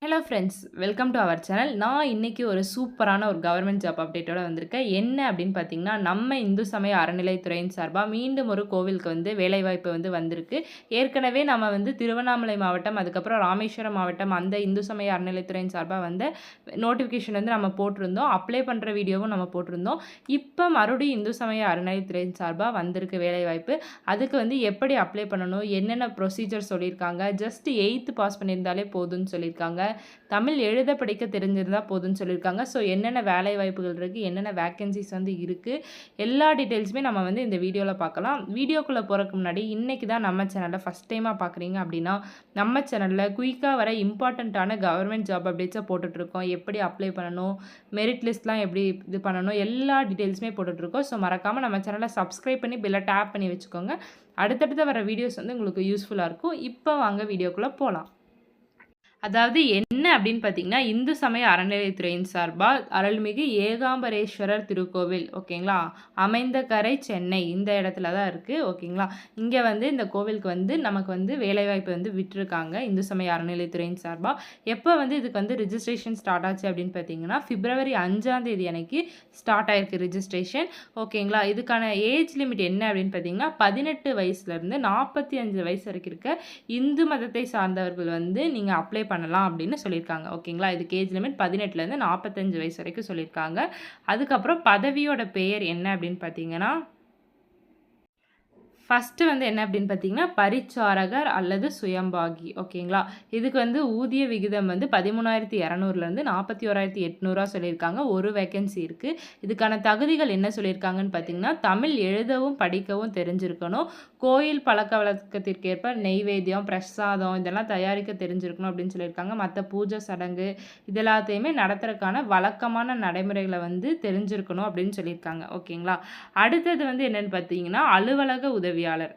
Hello friends, welcome to our channel. நான் இன்னைக்கு ஒரு சூப்பரான ஒரு கவர்மெண்ட் ஜாப் அப்டேட்டோட வந்திருக்கேன். என்ன அப்படின்னு பார்த்தீங்கன்னா, நம்ம இந்து சமய அறநிலைத்துறையின் சார்பா மீண்டும் ஒரு கோவிலுக்கு வேலைவாய்ப்பு வந்திருக்கு. ஏற்கனவே நம்ம திருவண்ணாமலை மாவட்டம், அதுக்கப்புறம் ராமேஸ்வரம் மாவட்டம் அந்த இந்து சமய அறநிலைத்துறையின் சார்பா நோட்டிஃபிகேஷன் நம்ம போட்டிருந்தோம். அப்ளை பண்ணுற வீடியோவும் நம்ம போட்டிருந்தோம். இப்போ மறுபடியும் இந்து சமய அறநிலைத்துறையின் சார்பா வந்திருக்கு வேலைவாய்ப்பு. அதுக்கு எப்படி அப்ளை பண்ணணும், என்னென்ன ப்ரொசீஜர் சொல்லியிருக்காங்க, ஜஸ்ட் 8th பாஸ் பண்ணியிருந்தாலே போதும்னு சொல்லியிருக்காங்க. தமிழ் எழுத படிக்க தெரிஞ்சிருந்தா போதும்னு சொல்லியிருக்காங்க. ஸோ என்னென்ன வேலை வாய்ப்புகள் இருக்குது, என்னென்ன வேக்கன்சிஸ் இருக்குது, எல்லா டீட்டெயில்ஸுமே நம்ம இந்த வீடியோவில் பார்க்கலாம். வீடியோக்குள்ளே போகிறதுக்கு முன்னாடி இன்றைக்கி தான் நம்ம சேனலில் ஃபஸ்ட் டைமாக பார்க்குறீங்க அப்படின்னா, நம்ம சேனலில் குயிக்காக வர இம்பார்ட்டண்ட்டான கவர்மெண்ட் ஜாப் அப்டேட்ஸை போட்டுட்ருக்கோம். எப்படி அப்ளை பண்ணணும், மெரிட் லிஸ்ட்லாம் எப்படி இது பண்ணணும், எல்லா டீட்டெயில்ஸுமே போட்டுட்ருக்கோம். ஸோ மறக்காமல் நம்ம சேனலை சப்ஸ்கிரைப் பண்ணி பெல்லை டேப் பண்ணி வச்சுக்கோங்க. அடுத்தடுத்து வர வீடியோஸ் உங்களுக்கு யூஸ்ஃபுல்லாக இருக்கும். இப்போ வாங்க வீடியோக்குள்ளே போகலாம். அதாவது என்ன அப்படின்னு பார்த்தீங்கன்னா, இந்து சமய அறநிலையத்துறையின் சார்பா அருள்மிகு ஏகாம்பரேஸ்வரர் திருக்கோவில் ஓகேங்களா, அமைந்தகரை சென்னை இந்த இடத்துல தான் இருக்குது ஓகேங்களா. இங்கே இந்த கோவிலுக்கு நமக்கு வேலைவாய்ப்பு விட்டுருக்காங்க இந்து சமய அறநிலையத்துறையின் சார்பாக. எப்போ இதுக்கு ரிஜிஸ்ட்ரேஷன் ஸ்டார்ட் ஆச்சு அப்படின்னு பார்த்தீங்கன்னா, பிப்ரவரி 5ஆம் தேதி அன்னைக்கு ஸ்டார்ட் ஆயிருக்கு ரிஜிஸ்ட்ரேஷன் ஓகேங்களா. இதுக்கான ஏஜ் லிமிட் என்ன அப்படின்னு பார்த்தீங்கன்னா, 18 வயசுலேருந்து 45 வயசு வரைக்கும் இருக்க இந்து மதத்தை சார்ந்தவர்கள் நீங்கள் அப்ளை பண்ணலாம் அப்படின்னு சொல்லியிருக்காங்க ஓகேங்களா. இதுக்கு ஏஜ் லிமிட் 18லேருந்து 45 வயசு வரைக்கும் சொல்லியிருக்காங்க. அதுக்கப்புறம் பதவியோட பெயர் என்ன அப்படின்னு பார்த்தீங்கன்னா, ஃபஸ்ட்டு என்ன அப்படின்னு பார்த்தீங்கன்னா, பரிச்சாரகர் அல்லது சுயம்பாகி ஓகேங்களா. இதுக்கு ஊதிய விகிதம் 13,200லேருந்து 41,800 சொல்லியிருக்காங்க. ஒரு வேக்கன்சி இருக்குது. இதுக்கான தகுதிகள் என்ன சொல்லியிருக்காங்கன்னு பார்த்தீங்கன்னா, தமிழ் எழுதவும் படிக்கவும் தெரிஞ்சிருக்கணும், கோயில் பழக்க வழக்கத்திற்கேற்ப நெய்வேத்தியம் பிரசாதம் இதெல்லாம் தயாரிக்க தெரிஞ்சிருக்கணும் அப்படின்னு சொல்லியிருக்காங்க. மற்ற பூஜை சடங்கு இதெல்லாத்தையுமே நடத்துறதுக்கான வழக்கமான நடைமுறைகளை தெரிஞ்சிருக்கணும் அப்படின்னு சொல்லியிருக்காங்க ஓகேங்களா. அடுத்தது என்னென்னு பார்த்தீங்கன்னா, அலுவலக உதவியாளர்.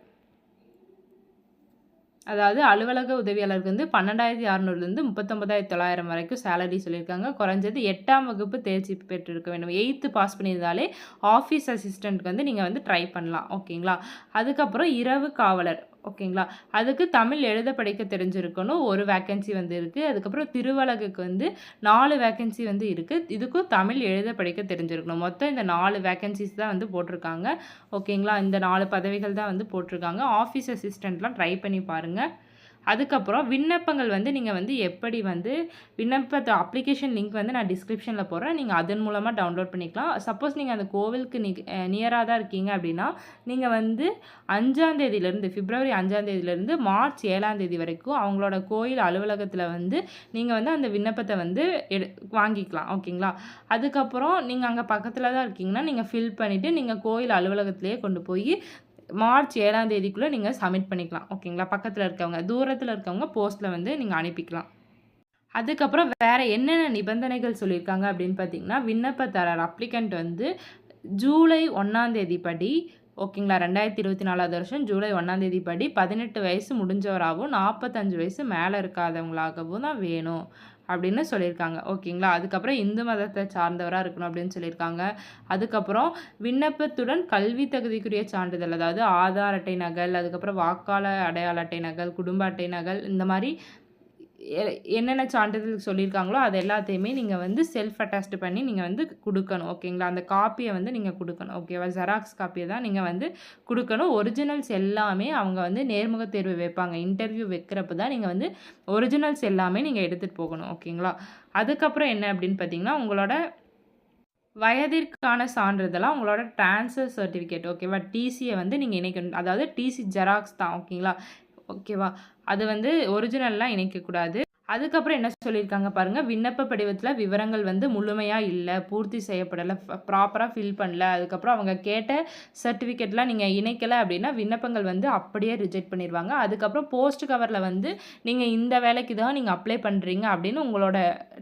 அதாவது அலுவலக உதவியாளருக்கு 12,600லேருந்து 39,900 வரைக்கும் சேலரி சொல்லியிருக்காங்க. குறைஞ்சது 8ஆம் வகுப்பு தேர்ச்சி பெற்றிருக்க வேண்டும். 8th பாஸ் பண்ணியிருந்தாலே ஆஃபீஸ் அசிஸ்டண்ட்க்கு நீங்கள் ட்ரை பண்ணலாம் ஓகேங்களா. அதுக்கப்புறம் இரவு காவலர் ஓகேங்களா. அதுக்கு தமிழ் எழுத படிக்க தெரிஞ்சிருக்கணும். ஒரு வேக்கன்சி இருக்குது. அதுக்கப்புறம் திருவலகுக்கு 4 வேக்கன்சி இருக்குது. இதுக்கும் தமிழ் எழுத படிக்க தெரிஞ்சிருக்கணும். மொத்தம் இந்த 4 வேக்கன்சிஸ் தான் போட்டிருக்காங்க ஓகேங்களா. இந்த 4 பதவிகள் தான் போட்டிருக்காங்க. ஆஃபீஸ் அசிஸ்டண்ட்லாம் ட்ரை பண்ணி பாருங்கள். அதுக்கப்புறம் விண்ணப்பங்கள் நீங்கள் எப்படி விண்ணப்பத்தை அப்ளிகேஷன் லிங்க் நான் டிஸ்கிரிப்ஷனில் போடுறேன். நீங்கள் அதன் மூலமாக டவுன்லோட் பண்ணிக்கலாம். சப்போஸ் நீங்கள் அந்த கோவிலுக்கு நியராக தான் இருக்கீங்க அப்படின்னா, நீங்கள் 5ஆம் தேதியிலேருந்து பிப்ரவரி 5ஆம் தேதியிலேருந்து மார்ச் 7ஆம் தேதி வரைக்கும் அவங்களோட கோயில் அலுவலகத்தில் நீங்கள் அந்த விண்ணப்பத்தை வாங்கிக்கலாம் ஓகேங்களா. அதுக்கப்புறம் நீங்கள் அங்கே பக்கத்தில் தான் இருக்கீங்கன்னா, நீங்கள் ஃபில் பண்ணிவிட்டு நீங்கள் கோயில் அலுவலகத்திலேயே கொண்டு போய் மார்ச் 7ஆம் தேதிக்குள்ளே நீங்கள் சப்மிட் பண்ணிக்கலாம் ஓகேங்களா. பக்கத்தில் இருக்கவங்க, தூரத்தில் இருக்கவங்க போஸ்ட்டில் நீங்கள் அனுப்பிக்கலாம். அதுக்கப்புறம் வேறு என்னென்ன நிபந்தனைகள் சொல்லியிருக்காங்க அப்படின்னு பார்த்தீங்கன்னா, விண்ணப்பதாரர் அப்ளிகண்ட் ஜூலை 1ஆம் தேதி படி ஓகேங்களா, 2024 வருஷம் ஜூலை 1ஆம் தேதி படி 18 வயசு முடிஞ்சவராகவும் 45 வயசு மேலே இருக்காதவங்களாகவும் தான் வேணும் அப்படின்னு சொல்லியிருக்காங்க ஓகேங்களா. அதுக்கப்புறம் இந்து மதத்தை சார்ந்தவராக இருக்கணும் அப்படின்னு சொல்லியிருக்காங்க. அதுக்கப்புறம் விண்ணப்பத்துடன் கல்வி தகுதிக்குரிய சான்றிதழ், அதாவது ஆதார் அட்டை நகல், அதுக்கப்புறம் வாக்காளர் அடையாள அட்டை நகல், குடும்ப அட்டை நகல், இந்த மாதிரி என்னென்ன சான்றிதழ் சொல்லியிருக்காங்களோ அது எல்லாத்தையுமே நீங்கள் செல்ஃப் அட்டாஸ்ட் பண்ணி நீங்கள் கொடுக்கணும் ஓகேங்களா. அந்த காப்பியை நீங்கள் கொடுக்கணும் ஓகேவா. ஜெராக்ஸ் காப்பியை தான் நீங்கள் கொடுக்கணும். ஒரிஜினல்ஸ் எல்லாமே அவங்க நேர்முக தேர்வு வைப்பாங்க. இன்டர்வியூ வைக்கிறப்ப தான் நீங்கள் ஒரிஜினல்ஸ் எல்லாமே நீங்கள் எடுத்துகிட்டு போகணும் ஓகேங்களா. அதுக்கப்புறம் என்ன அப்படின்னு பார்த்தீங்கன்னா, உங்களோட வயதிற்கான சான்றிதழாக உங்களோட ட்ரான்ஸ்ஃபர் சர்டிஃபிகேட் ஓகேவா, டிசியை நீங்கள் இணைக்கணும். அதாவது டிசி ஜெராக்ஸ் தான் ஓகேங்களா. ஓகேவா, அது ஒரிஜினல்லாம் இணைக்கக்கூடாது. அதுக்கப்புறம் என்ன சொல்லியிருக்காங்க பாருங்கள், விண்ணப்ப படிவத்தில் விவரங்கள் முழுமையாக இல்லை, பூர்த்தி செய்யப்படலை, ப்ராப்பராக ஃபில் பண்ணல, அதுக்கப்புறம் அவங்க கேட்ட சர்டிஃபிகேட்லாம் நீங்கள் இணைக்கலை அப்படின்னா விண்ணப்பங்கள் அப்படியே ரிஜெக்ட் பண்ணிடுவாங்க. அதுக்கப்புறம் போஸ்ட் கவரில் நீங்கள் இந்த வேலைக்கு தான் நீங்கள் அப்ளை பண்ணுறீங்க அப்படின்னு உங்களோட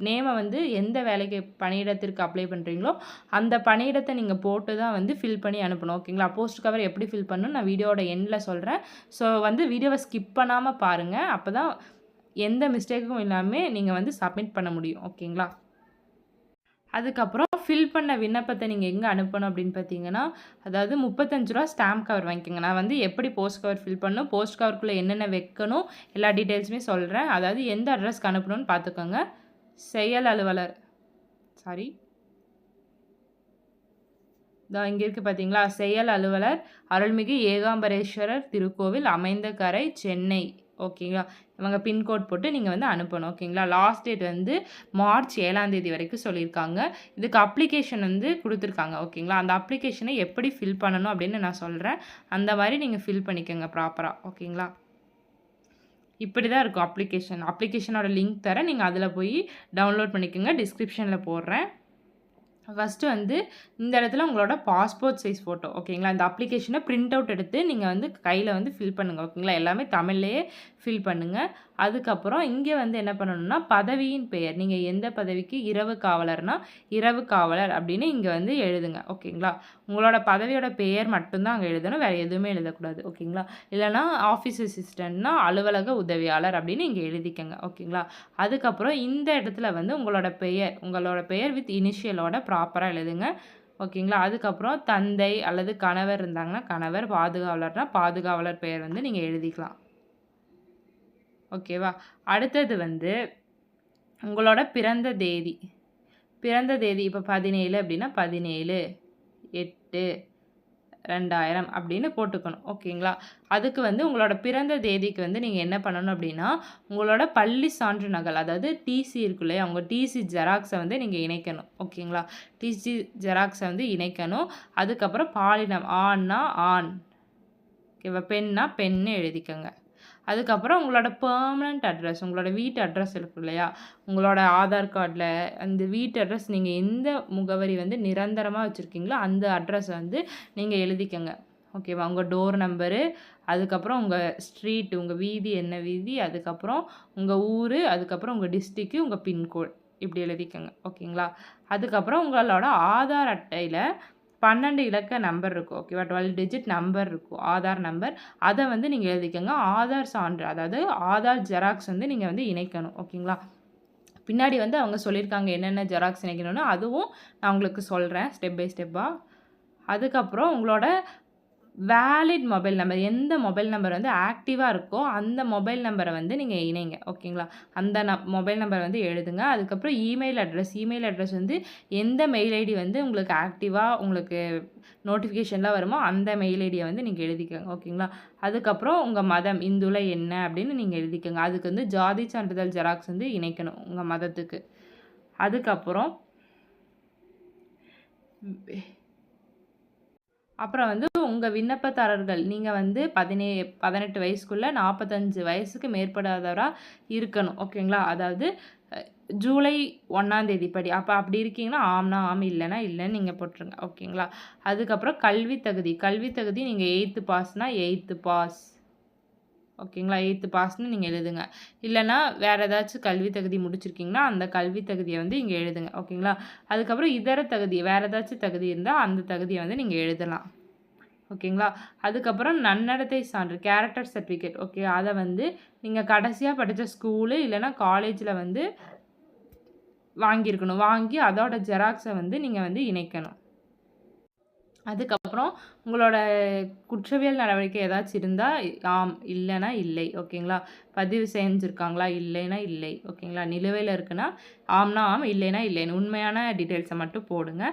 நேமை எந்த வேலைக்கு பணியிடத்திற்கு அப்ளை பண்ணுறீங்களோ அந்த பணியிடத்தை நீங்கள் போட்டு தான் ஃபில் பண்ணி அனுப்பணும் ஓகேங்களா. போஸ்ட் கவர் எப்படி ஃபில் பண்ணணும் நான் வீடியோட எண்டில் சொல்கிறேன். ஸோ வீடியோவை ஸ்கிப் பண்ணாமல் பாருங்கள். அப்போ தான் எந்த மிஸ்டேக்கும் இல்லாமல் நீங்கள் சப்மிட் பண்ண முடியும் ஓகேங்களா. அதுக்கப்புறம் ஃபில் பண்ண விண்ணப்பத்தை நீங்கள் எங்கே அனுப்பணும் அப்படின்னு பார்த்தீங்கன்னா, அதாவது ரூ. 35 ஸ்டாம்ப் கவர் வாங்கிக்கோங்க. நான் வந்து எப்படி போஸ்ட் கவர் ஃபில் பண்ணணும், போஸ்ட் கவருக்குள்ளே என்னென்ன வைக்கணும், எல்லா டீட்டெயில்ஸுமே சொல்கிறேன். அதாவது எந்த அட்ரஸ்க்கு அனுப்பணும்னு பார்த்துக்கோங்க. செயல் அலுவலர் சாரி இங்கே இருக்குது பார்த்தீங்களா, செயல் அலுவலர் அருள்மிகு ஏகாம்பரேஸ்வரர் திருக்கோவில், அமைந்தகரை, சென்னை. ஓகேங்களா, இவங்க பின்கோட் போட்டு நீங்கள் வந்து அனுப்பணும். ஓகேங்களா, லாஸ்ட் டேட் வந்து மார்ச் 7ஆம் தேதி வரைக்கும் சொல்லியிருக்காங்க. இதுக்கு அப்ளிகேஷன் வந்து கொடுத்துருக்காங்க. ஓகேங்களா, அந்த அப்ளிகேஷனை எப்படி ஃபில் பண்ணணும் அப்படின்னு நான் சொல்கிறேன். அந்த மாதிரி நீங்கள் ஃபில் பண்ணிக்கோங்க ப்ராப்பராக. ஓகேங்களா, இப்படி தான் இருக்கும் அப்ளிகேஷன். அப்ளிகேஷனோட லிங்க் தரேன், நீங்கள் அதில் போய் டவுன்லோட் பண்ணிக்கோங்க. டிஸ்கிரிப்ஷனில் போடுறேன். ஃபஸ்ட்டு வந்து இந்த இடத்துல உங்களோட பாஸ்போர்ட் சைஸ் ஃபோட்டோ. ஓகேங்களா, இந்த அப்ளிகேஷனை பிரிண்ட் அவுட் எடுத்து நீங்கள் வந்து கையில் வந்து ஃபில் பண்ணுங்கள். ஓகேங்களா, எல்லாமே தமிழ்லேயே ஃபில் பண்ணுங்கள். அதுக்கப்புறம் இங்கே வந்து என்ன பண்ணணும்னா, பதவியின் பெயர், நீங்கள் எந்த பதவிக்கு, இரவு காவலர்னால் இரவு காவலர் அப்படின்னு இங்கே வந்து எழுதுங்க. ஓகேங்களா, உங்களோட பதவியோட பெயர் மட்டும்தான் அங்கே எழுதணும், வேறு எதுவுமே எழுதக்கூடாது. ஓகேங்களா, இல்லைனா ஆஃபீஸ் அசிஸ்டண்ட்னா அலுவலக உதவியாளர் அப்படின்னு இங்கே எழுதிக்கங்க. ஓகேங்களா, அதுக்கப்புறம் இந்த இடத்துல வந்து உங்களோட பெயர் வித் இனிஷியலோட ப்ராப்பராக எழுதுங்க. ஓகேங்களா, அதுக்கப்புறம் தந்தை அல்லது கணவர் இருந்தாங்கன்னா கணவர், பாதுகாவலர்னால் பாதுகாவலர் பெயர் வந்து நீங்கள் எழுதிக்கலாம். ஓகேவா, அடுத்தது வந்து உங்களோட பிறந்த தேதி இப்போ 17 அப்படின்னா 17/8/2000 அப்படின்னு போட்டுக்கணும். ஓகேங்களா, அதுக்கு வந்து உங்களோட பிறந்த தேதிக்கு வந்து நீங்கள் என்ன பண்ணணும் அப்படின்னா, உங்களோட பள்ளி சான்று நகல், அதாவது டிசி இருக்கு இல்லையா, உங்கள் டிசி ஜெராக்ஸை வந்து நீங்கள் இணைக்கணும். ஓகேங்களா, டிசி ஜெராக்ஸை வந்து இணைக்கணும். அதுக்கப்புறம் பாலினம், ஆண்னா ஆண், ஓகேவா, பெண்ணா பெண்ணு எழுதிக்கோங்க. அதுக்கப்புறம் உங்களோட பெர்மனண்ட் அட்ரஸ், உங்களோட வீட்டு அட்ரஸ் இருக்கும் இல்லையா, உங்களோட ஆதார் கார்டில் அந்த வீட்டு அட்ரஸ் நீங்கள் எந்த முகவரி வந்து நிரந்தரமாக வச்சுருக்கீங்களோ அந்த அட்ரஸை வந்து நீங்கள் எழுதிக்கங்க. ஓகேவா, உங்கள் டோர் நம்பரு, அதுக்கப்புறம் உங்கள் ஸ்ட்ரீட், உங்கள் வீதி என்ன வீதி, அதுக்கப்புறம் உங்கள் ஊர், அதுக்கப்புறம் உங்கள் டிஸ்ட்ரிக்கு, உங்கள் பின்கோட் இப்படி எழுதிக்கங்க. ஓகேங்களா, அதுக்கப்புறம் உங்களோட ஆதார் அட்டையில் 12 இலக்க நம்பர் இருக்கும். ஓகேவா, 12 டிஜிட் நம்பர் இருக்கும், ஆதார் நம்பர். அதை வந்து நீங்கள் எழுதிக்கோங்க. ஆதார் சான்று, அதாவது ஆதார் ஜெராக்ஸ் வந்து நீங்கள் வந்து இணைக்கணும். ஓகேங்களா, பின்னாடி வந்து அவங்க சொல்லியிருக்காங்க என்னென்ன ஜெராக்ஸ் இணைக்கணும்னு, அதுவும் நான் உங்களுக்கு சொல்கிறேன் ஸ்டெப் பை ஸ்டெப்பாக. அதுக்கப்புறம் உங்களோட வேலிட் மொபைல் நம்பர், எந்த மொபைல் நம்பர் வந்து ஆக்டிவாக இருக்கோ அந்த மொபைல் நம்பரை வந்து நீங்கள் இணைங்க. ஓகேங்களா, அந்த மொபைல் நம்பர் வந்து எழுதுங்க. அதுக்கப்புறம் இமெயில் அட்ரஸ் வந்து எந்த மெயில் ஐடி வந்து உங்களுக்கு ஆக்டிவாக உங்களுக்கு நோட்டிஃபிகேஷன்லாம் வருமோ அந்த மெயில் ஐடியை வந்து நீங்கள் எழுதிக்கோங்க. ஓகேங்களா, அதுக்கப்புறம் உங்கள் மதம் இந்துல என்ன அப்படின்னு நீங்கள் எழுதிக்கோங்க. அதுக்கு வந்து ஜாதி சான்றிதழ் ஜெராக்ஸ் வந்து இணைக்கணும் உங்கள் மதத்துக்கு. அதுக்கப்புறம் அப்புறம் வந்து உங்கள் விண்ணப்பதாரர்கள், நீங்கள் வந்து 18 வயசுக்குள்ளே 45 வயசுக்கு மேற்படாதவராக இருக்கணும். ஓகேங்களா, அதாவது ஜூலை 1ஆம் தேதி படி. அப்படி இருக்கீங்கன்னா ஆம்னா ஆம், இல்லைன்னா இல்லைன்னு நீங்கள் போட்டுருங்க. ஓகேங்களா, அதுக்கப்புறம் கல்வி தகுதி நீங்கள் 8th பாஸ்னால் 8th பாஸ். ஓகேங்களா, 8th பாஸ்ன்னு நீங்கள் எழுதுங்க. இல்லைனா வேறு ஏதாச்சும் கல்வி தகுதி முடிச்சிருக்கீங்கன்னா அந்த கல்வி தகுதியை வந்து இங்கே எழுதுங்க. ஓகேங்களா, அதுக்கப்புறம் இதர தகுதி, வேறு ஏதாச்சும் தகுதி இருந்தால் அந்த தகுதியை வந்து நீங்கள் எழுதலாம். ஓகேங்களா, அதுக்கப்புறம் நன்னடத்தை சான்று, கேரக்டர் சர்டிஃபிகேட். ஓகே, அதை வந்து நீங்கள் கடைசியாக படித்த ஸ்கூலு இல்லைனா காலேஜில் வந்து வாங்கியிருக்கணும். வாங்கி அதோட ஜெராக்ஸை வந்து நீங்கள் வந்து இணைக்கணும். அதுக்கப்புறம் உங்களோட குற்றவியல் நடவடிக்கை ஏதாச்சும் இருந்தால் ஆம், இல்லைன்னா இல்லை. ஓகேங்களா, பதிவு செஞ்சுருக்காங்களா, இல்லைன்னா இல்லை. ஓகேங்களா, நிலுவையில் இருக்குன்னா ஆம்னா ஆம், இல்லைன்னா இல்லைன்னு உண்மையான டீட்டெயில்ஸை மட்டும் போடுங்க.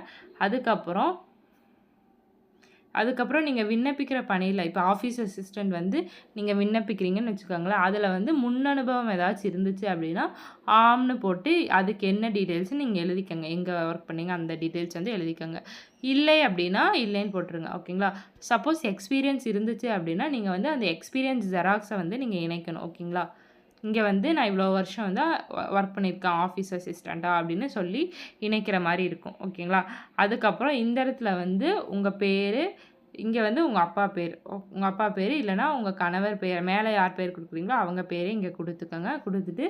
அதுக்கப்புறம் நீங்கள் விண்ணப்பிக்கிற பணியில், இப்போ ஆஃபீஸ் அசிஸ்டண்ட் வந்து நீங்கள் விண்ணப்பிக்கிறீங்கன்னு வச்சுக்கோங்களேன், அதில் வந்து முன் அனுபவம் ஏதாச்சும் இருந்துச்சு அப்படின்னா ஆம்னு போட்டு அதுக்கு என்ன டீட்டெயில்ஸு நீங்கள் எழுதிக்கோங்க, எங்கே ஒர்க் பண்ணீங்க அந்த டீட்டெயில்ஸ் வந்து எழுதிக்கோங்க. இல்லை அப்படின்னா இல்லைன்னு போட்டுருங்க. ஓகேங்களா, சப்போஸ் எக்ஸ்பீரியன்ஸ் இருந்துச்சு அப்படின்னா நீங்கள் வந்து அந்த எக்ஸ்பீரியன்ஸ் ஜெராக்ஸை வந்து நீங்கள் இணைக்கணும். ஓகேங்களா, இங்கே வந்து நான் இவ்வளோ வருஷம் வந்து ஒர்க் பண்ணியிருக்கேன் ஆஃபீஸ் அசிஸ்டண்ட்டாக அப்படின்னு சொல்லி இணைக்கிற மாதிரி இருக்கும். ஓகேங்களா, அதுக்கப்புறம் இந்த இடத்துல வந்து உங்கள் பேர், இங்கே வந்து உங்கள் அப்பா பேர் இல்லைனா உங்கள் கணவர் பேர், மேலே யார் பேர் கொடுக்குறீங்களோ அவங்க பேரே இங்கே கொடுத்துக்கோங்க. கொடுத்துட்டு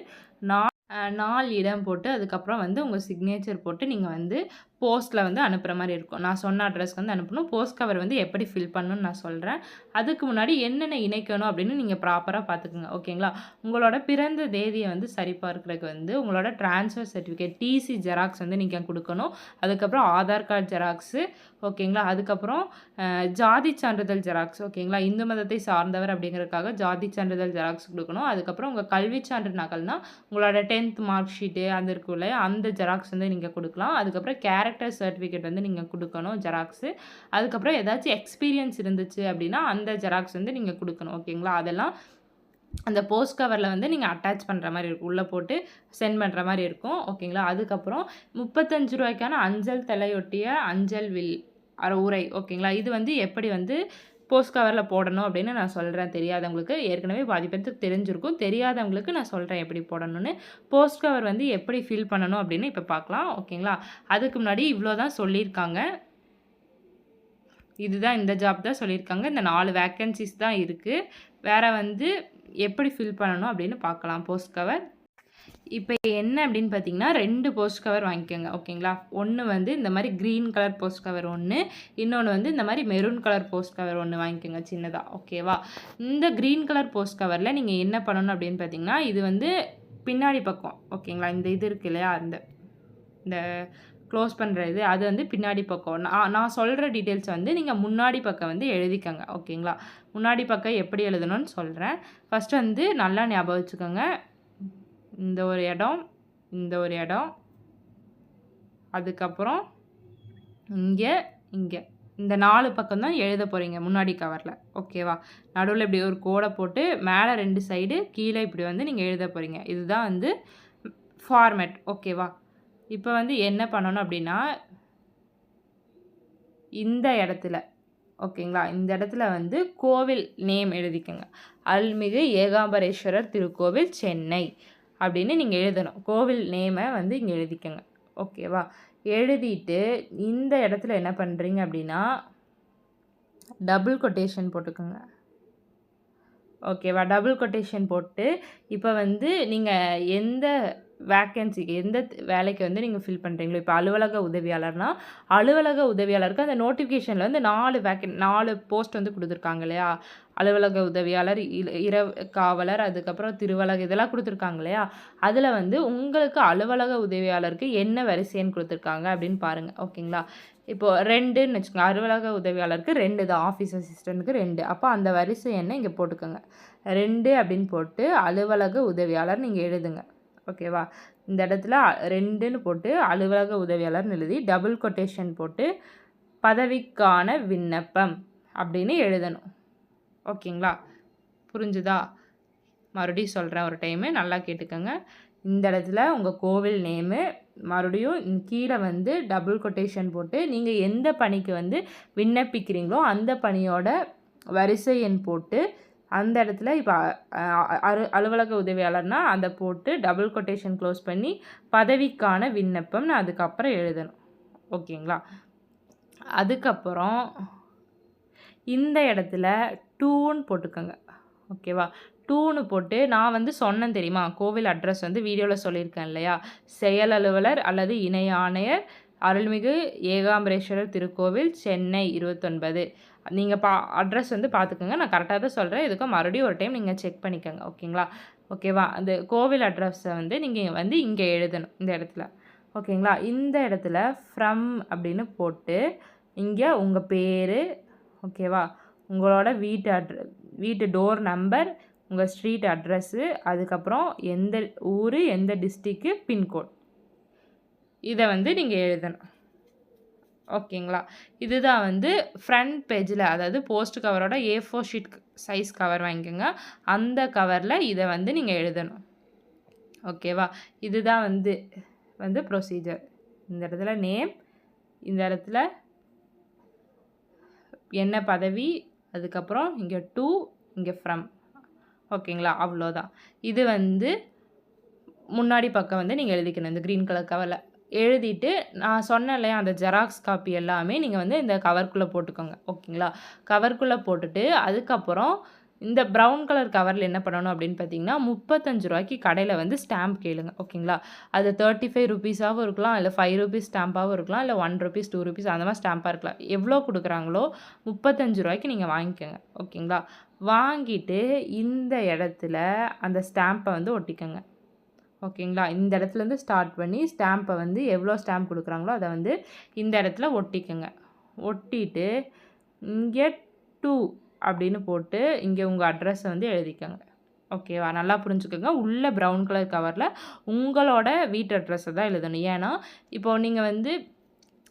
நாள் இடம் போட்டு அதுக்கப்புறம் வந்து உங்கள் சிக்னேச்சர் போட்டு நீங்கள் வந்து போஸ்ட்டில் வந்து அனுப்புகிற மாதிரி இருக்கும். நான் சொன்ன அட்ரஸ்க்கு வந்து அனுப்பணும். போஸ்ட் கவர் வந்து எப்படி ஃபில் பண்ணணும்னு நான் சொல்கிறேன். அதுக்கு முன்னாடி என்னென்ன இணைக்கணும் அப்படின்னு நீங்கள் ப்ராப்பராக பார்த்துக்குங்க. ஓகேங்களா? உங்களோட பிறந்த தேதியை வந்து சரிபார்க்கறதுக்கு வந்து உங்களோட ட்ரான்ஸ்ஃபர் சர்டிஃபிகேட் டிசி ஜெராக்ஸ் வந்து நீங்கள் கொடுக்கணும். அதுக்கப்புறம் ஆதார் கார்டு ஜெராக்ஸு, ஓகேங்களா? அதுக்கப்புறம் ஜாதி சான்றிதழ் ஜெராக்ஸ், ஓகேங்களா? இந்து மதத்தை சார்ந்தவர் அப்படிங்கிறதுக்காக ஜாதி சான்றிதழ் ஜெராக்ஸ் கொடுக்கணும். அதுக்கப்புறம் உங்கள் கல்வி சான்று நகல்னா உங்களோட 10th மார்க் ஷீட்டு அது இருக்கும் இல்லையா, அந்த ஜெராக்ஸ் வந்து நீங்கள் கொடுக்கலாம். அதுக்கப்புறம் கேரக்டர் சர்டிஃபிகேட் வந்து நீங்கள் கொடுக்கணும் ஜெராக்ஸு. அதுக்கப்புறம் ஏதாச்சும் எக்ஸ்பீரியன்ஸ் இருந்துச்சு அப்படின்னா அந்த ஜெராக்ஸ் வந்து நீங்கள் கொடுக்கணும். ஓகேங்களா? அதெல்லாம் அந்த போஸ்ட் கவரில் வந்து நீங்கள் அட்டாச் பண்ணுற மாதிரி இருக்கும். உள்ளே போட்டு சென்ட் பண்ணுற மாதிரி இருக்கும். ஓகேங்களா? அதுக்கப்புறம் ரூ. 35 அஞ்சல் தலையொட்டிய அஞ்சல் வில் உரை, ஓகேங்களா? இது வந்து எப்படி வந்து போஸ்ட் கவரில் போடணும் அப்படின்னு நான் சொல்கிறேன். தெரியாதவங்களுக்கு, ஏற்கனவே பாதி பேருக்கு தெரிஞ்சிருக்கும். தெரியாதவங்களுக்கு நான் சொல்கிறேன் எப்படி போடணும்னு. போஸ்ட் கவர் வந்து எப்படி ஃபில் பண்ணணும் அப்படின்னு இப்போ பார்க்கலாம். ஓகேங்களா? அதுக்கு முன்னாடி இவ்வளோ தான் சொல்லியிருக்காங்க. இதுதான் இந்த ஜாப் தான் சொல்லியிருக்காங்க. இந்த 4 வேக்கன்சிஸ் தான் இருக்குது. வேறு வந்து எப்படி ஃபில் பண்ணணும் அப்படின்னு பார்க்கலாம். போஸ்ட் கவர் இப்போ என்ன அப்படின்னு பார்த்தீங்கன்னா 2 போஸ்ட் கவர் வாங்கிக்கோங்க. ஓகேங்களா? ஒன்று வந்து இந்த மாதிரி க்ரீன் கலர் போஸ்ட் கவர் ஒன்று, இன்னொன்று வந்து இந்த மாதிரி மெரூன் கலர் போஸ்ட் கவர் ஒன்று வாங்கிக்கோங்க சின்னதாக. ஓகேவா? இந்த க்ரீன் கலர் போஸ்ட் கவரில் நீங்கள் என்ன பண்ணணும் அப்படின்னு பார்த்தீங்கன்னா, இது வந்து பின்னாடி பக்கம், ஓகேங்களா? இந்த இது இருக்கு இல்லையா, இந்த க்ளோஸ் பண்ணுற இது, அது வந்து பின்னாடி பக்கம். நான் சொல்கிற டீட்டெயில்ஸ் வந்து நீங்கள் முன்னாடி பக்கம் வந்து எழுதிக்கோங்க. ஓகேங்களா? முன்னாடி பக்கம் எப்படி எழுதணும்னு சொல்கிறேன். ஃபஸ்ட்டு வந்து நல்லா ஞாபகம் வச்சுக்கோங்க. இந்த ஒரு இடம், இந்த ஒரு இடம், அதுக்கப்புறம் இங்கே, இந்த 4 பக்கம் தான் எழுத போகிறீங்க முன்னாடி கவரில். ஓகேவா? நடுவில் இப்படி ஒரு கோடை போட்டு மேலே 2 சைடு கீழே இப்படி வந்து நீங்கள் எழுத போகிறீங்க. இதுதான் வந்து ஃபார்மேட். ஓகேவா? இப்போ வந்து என்ன பண்ணணும் அப்படின்னா, இந்த இடத்துல, ஓகேங்களா, இந்த இடத்துல வந்து கோவில் நேம் எழுதிக்கோங்க. அருள்மிகு ஏகாம்பரேஸ்வரர் திருக்கோவில் சென்னை அப்படின்னு நீங்கள் எழுதணும். கோவில் நேமை வந்து இங்கே எழுதிக்கோங்க. ஓகேவா? எழுதிட்டு இந்த இடத்துல என்ன பண்ணுறீங்க அப்படின்னா டபுள் கொட்டேஷன் போட்டுக்கோங்க. ஓகேவா? டபுள் கொட்டேஷன் போட்டு இப்போ வந்து நீங்கள் எந்த வேக்கன்சிக்கு, எந்த வேலைக்கு வந்து நீங்கள் ஃபில் பண்ணுறீங்களோ, இப்போ அலுவலக உதவியாளர்னா அலுவலக உதவியாளருக்கு அந்த நோட்டிஃபிகேஷனில் வந்து 4 போஸ்ட் வந்து கொடுத்துருக்காங்க இல்லையா, அலுவலக உதவியாளர், இரவு காவலர், அதுக்கப்புறம் திருவலக, இதெல்லாம் கொடுத்துருக்காங்க இல்லையா, அதில் வந்து உங்களுக்கு அலுவலக உதவியாளருக்கு என்ன வரிசைன்னு கொடுத்துருக்காங்க அப்படின்னு பாருங்கள். ஓகேங்களா? இப்போது 2ன்னு வச்சுக்கோங்க. அலுவலக உதவியாளருக்கு 2 தான், ஆஃபீஸ் அசிஸ்டண்ட்டுக்கு 2. அப்போ அந்த வரிசை என்ன இங்கே போட்டுக்கோங்க. 2 அப்படின்னு போட்டு அலுவலக உதவியாளர் நீங்கள் எழுதுங்க. ஓகேவா? இந்த இடத்துல 2ன்னு போட்டு அலுவலக உதவியாளர்னு எழுதி டபுள் கொட்டேஷன் போட்டு பதவிக்கான விண்ணப்பம் அப்படின்னு எழுதணும். ஓகேங்களா? புரிஞ்சுதா? மறுபடியும் சொல்கிறேன் ஒரு டைமு, நல்லா கேட்டுக்கோங்க. இந்த இடத்துல உங்கள் கோவில் நேமு, மறுபடியும் கீழே வந்து டபுள் கொட்டேஷன் போட்டு நீங்கள் எந்த பணிக்கு வந்து விண்ணப்பிக்கிறீங்களோ அந்த பணியோட வரிசை எண் போட்டு அந்த இடத்துல இப்போ அலுவலக உதவியாளர்னால் அதை போட்டு டபுள் கொட்டேஷன் க்ளோஸ் பண்ணி பதவிக்கான விண்ணப்பம்னு அதுக்கப்புறம் எழுதணும். ஓகேங்களா? அதுக்கப்புறம் இந்த இடத்துல 2ன்னு போட்டுக்கோங்க. ஓகேவா? 2ன்னு போட்டு நான் வந்து சொன்னேன் தெரியுமா, கோவில் அட்ரஸ் வந்து வீடியோவில் சொல்லியிருக்கேன் இல்லையா, செயல் அலுவலர் அல்லது இணை ஆணையர் அருள்மிகு ஏகாம்பரேஸ்வரர் திருக்கோவில் சென்னை 29. நீங்கள் அட்ரஸ் வந்து பார்த்துக்கோங்க. நான் கரெக்டாக தான் சொல்கிறேன். இதுக்கு மறுபடியும் ஒரு டைம் நீங்கள் செக் பண்ணிக்கோங்க. ஓகேங்களா? ஓகேவா? அந்த கோவில் அட்ரஸை வந்து நீங்கள் வந்து இங்கே எழுதணும் இந்த இடத்துல. ஓகேங்களா? இந்த இடத்துல ஃப்ரம் அப்படின்னு போட்டு இங்கே உங்கள் பேர், ஓகேவா, உங்களோட வீட்டு டோர் நம்பர், உங்கள் ஸ்ட்ரீட் அட்ரஸ்ஸு, அதுக்கப்புறம் எந்த ஊர், எந்த டிஸ்ட்ரிக்கு, பின்கோட், இதை வந்து நீங்கள் எழுதணும். ஓகேங்களா? இதுதான் வந்து ஃப்ரண்ட் பேஜில், அதாவது போஸ்ட் கவரோட A4 ஷீட் சைஸ் கவர் வாங்கிக்கோங்க. அந்த கவரில் இதை வந்து நீங்கள் எழுதணும். ஓகேவா? இதுதான் வந்து ப்ரொசீஜர். இந்த இடத்துல நேம், இந்த இடத்துல என்ன பதவி, அதுக்கப்புறம் இங்கே டு, இங்கே ஃப்ரம். ஓகேங்களா? அவ்வளோதான். இது வந்து முன்னாடி பக்கம் வந்து நீங்கள் எழுதிக்கணும் இந்த க்ரீன் கலர் கவரில். எழுதிட்டு நான் சொன்னேன் இல்லையா, அந்த ஜெராக்ஸ் காப்பி எல்லாமே நீங்கள் வந்து இந்த கவருக்குள்ளே போட்டுக்கோங்க. ஓகேங்களா? கவருக்குள்ளே போட்டுட்டு அதுக்கப்புறம் இந்த ப்ரவுன் கலர் கவரில் என்ன பண்ணணும் அப்படின்னு பார்த்தீங்கன்னா, ரூ. 35 கடையில வந்து ஸ்டாம்ப் கேளுங்க. ஓகேங்களா? அது ₹35 இருக்கலாம், இல்ல ₹5 ஸ்டாம்ப்பாவும் இருக்கலாம், இல்ல ₹1, ₹2 அந்த மாரி ஸ்டாம்பா இருக்கலாம். எவ்வளோ குடுக்குறாங்களோ ரூ. 35 நீங்க வாங்கிக்கங்க. ஓகேங்களா? வாங்கிட்டு இந்த இடத்துல அந்த ஸ்டாம்பை வந்து ஒட்டிக்கங்க. ஓகேங்களா? இந்த இடத்துலேருந்து ஸ்டார்ட் பண்ணி ஸ்டாம்பை வந்து எவ்வளோ ஸ்டாம்ப் கொடுக்குறாங்களோ அதை வந்து இந்த இடத்துல ஒட்டிக்கங்க. ஒட்டிட்டு இங்கே 2 அப்படின்னு போட்டு இங்கே உங்கள் அட்ரஸை வந்து எழுதிக்கங்க. ஓகேவா? நல்லா புரிஞ்சுக்கோங்க. உள்ள ப்ரவுன் கலர் கவரில் உங்களோட வீட்டு அட்ரஸை தான் எழுதணும். ஏன்னா இப்போது நீங்கள் வந்து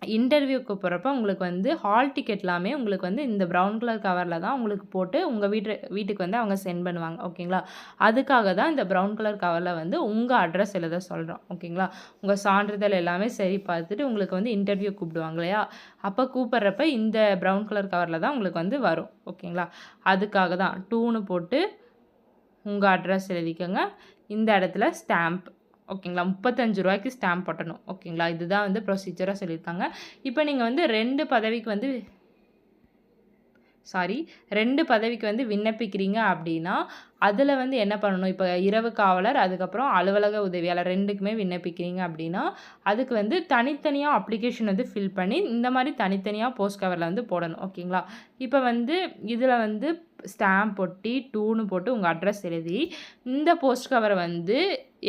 இன்டர்வியூக்கு போகிறப்ப உங்களுக்கு வந்து ஹால் டிக்கெட் எல்லாமே உங்களுக்கு வந்து இந்த ப்ரவுன் கலர் கவரில் தான் உங்களுக்கு போட்டு உங்கள் வீட்டுக்கு வந்து அவங்க சென்ட் பண்ணுவாங்க. ஓகேங்களா? அதுக்காக தான் இந்த ப்ரவுன் கலர் கவரில் வந்து உங்கள் அட்ரஸ் எழுத சொல்கிறோம். ஓகேங்களா? உங்கள் சான்றிதழ் எல்லாமே சரி பார்த்துட்டு உங்களுக்கு வந்து இன்டர்வியூ கூப்பிடுவாங்க இல்லையா? அப்போ கூப்பிட்றப்ப இந்த ப்ரவுன் கலர் கவரில் தான் உங்களுக்கு வந்து வரும். ஓகேங்களா? அதுக்காக தான் 2ன்னு போட்டு உங்கள் அட்ரஸ் எழுதிக்கோங்க. இந்த இடத்துல ஸ்டாம்ப். ஓகேங்களா? ரூ. 35 ஸ்டாம்ப் ஒட்டணும். ஓகேங்களா? இதுதான் வந்து ப்ரொசீஜராக சொல்லியிருக்காங்க. இப்போ நீங்கள் வந்து 2 பதவிக்கு வந்து விண்ணப்பிக்கிறீங்க அப்படின்னா, அதில் வந்து என்ன பண்ணணும், இப்போ இரவு காவலர், அதுக்கப்புறம் அலுவலக உதவியாளர் 2க்குமே விண்ணப்பிக்கிறீங்க அப்படின்னா, அதுக்கு வந்து தனித்தனியாக அப்ளிகேஷன் வந்து ஃபில் பண்ணி இந்த மாதிரி தனித்தனியாக போஸ்ட் கவரில் வந்து போடணும். ஓகேங்களா? இப்போ வந்து இதில் வந்து ஸ்டாம்ப் ஒட்டி 2ன்னு போட்டு உங்கள் அட்ரஸ் எழுதி இந்த போஸ்ட் கவரை வந்து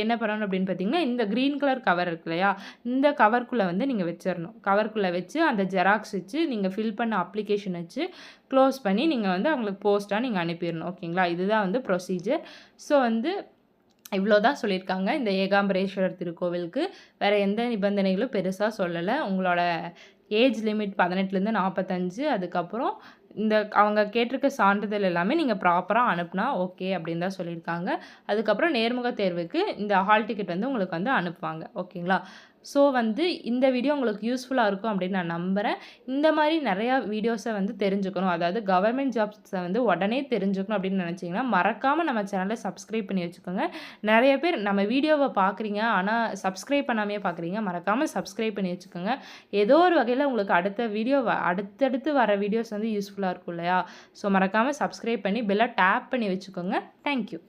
என்ன பண்ணணும் அப்படின்னு பார்த்தீங்கன்னா, இந்த க்ரீன் கலர் கவர் இருக்கு இல்லையா? இந்த கவருக்குள்ளே வந்து நீங்கள் வச்சிடணும். கவருக்குள்ளே வச்சு அந்த ஜெராக்ஸ் வச்சு நீங்கள் ஃபில் பண்ண அப்ளிகேஷன் வச்சு க்ளோஸ் பண்ணி நீங்கள் வந்து அவங்களுக்கு போஸ்ட்டாக நீங்கள் அனுப்பிடணும். ஓகேங்களா? இதுதான் வந்து ப்ரொசீஜர். ஸோ வந்து இவ்வளோ தான் சொல்லியிருக்காங்க இந்த ஏகாம்பரேஸ்வரர் திருக்கோவிலுக்கு. வேறு எந்த நிபந்தனைகளும் பெருசாக சொல்லலை. உங்களோட ஏஜ் லிமிட் 18லேருந்து 45, அதுக்கப்புறம் இந்த அவங்க கேட்டிருக்க சான்றிதழ் எல்லாமே நீங்கள் ப்ராப்பராக அனுப்புனா ஓகே அப்படின்னு தான் சொல்லியிருக்காங்க. அதுக்கப்புறம் நேர்முக தேர்வுக்கு இந்த ஹால் டிக்கெட் வந்து உங்களுக்கு வந்து அனுப்புவாங்க. ஓகேங்களா? ஸோ வந்து இந்த வீடியோ உங்களுக்கு யூஸ்ஃபுல்லாக இருக்கும் அப்படின்னு நான் நம்புகிறேன். இந்த மாதிரி நிறையா வீடியோஸை வந்து தெரிஞ்சுக்கணும், அதாவது கவர்மெண்ட் ஜாப்ஸை வந்து உடனே தெரிஞ்சுக்கணும் அப்படின்னு நினச்சிங்கன்னா மறக்காமல் நம்ம சேனலை சப்ஸ்கிரைப் பண்ணி வச்சுக்கோங்க. நிறைய பேர் நம்ம வீடியோவை பார்க்குறீங்க, ஆனால் சப்ஸ்கிரைப் பண்ணாமையே பார்க்குறீங்க. மறக்காமல் சப்ஸ்கிரைப் பண்ணி வச்சுக்கோங்க. ஏதோ ஒரு வகையில் உங்களுக்கு அடுத்தடுத்து வர வீடியோஸ் வந்து யூஸ்ஃபுல்லாக இருக்கும் இல்லையா? ஸோ மறக்காமல் சப்ஸ்கிரைப் பண்ணி பெல்லை டேப் பண்ணி வச்சுக்கோங்க. தேங்க்யூ.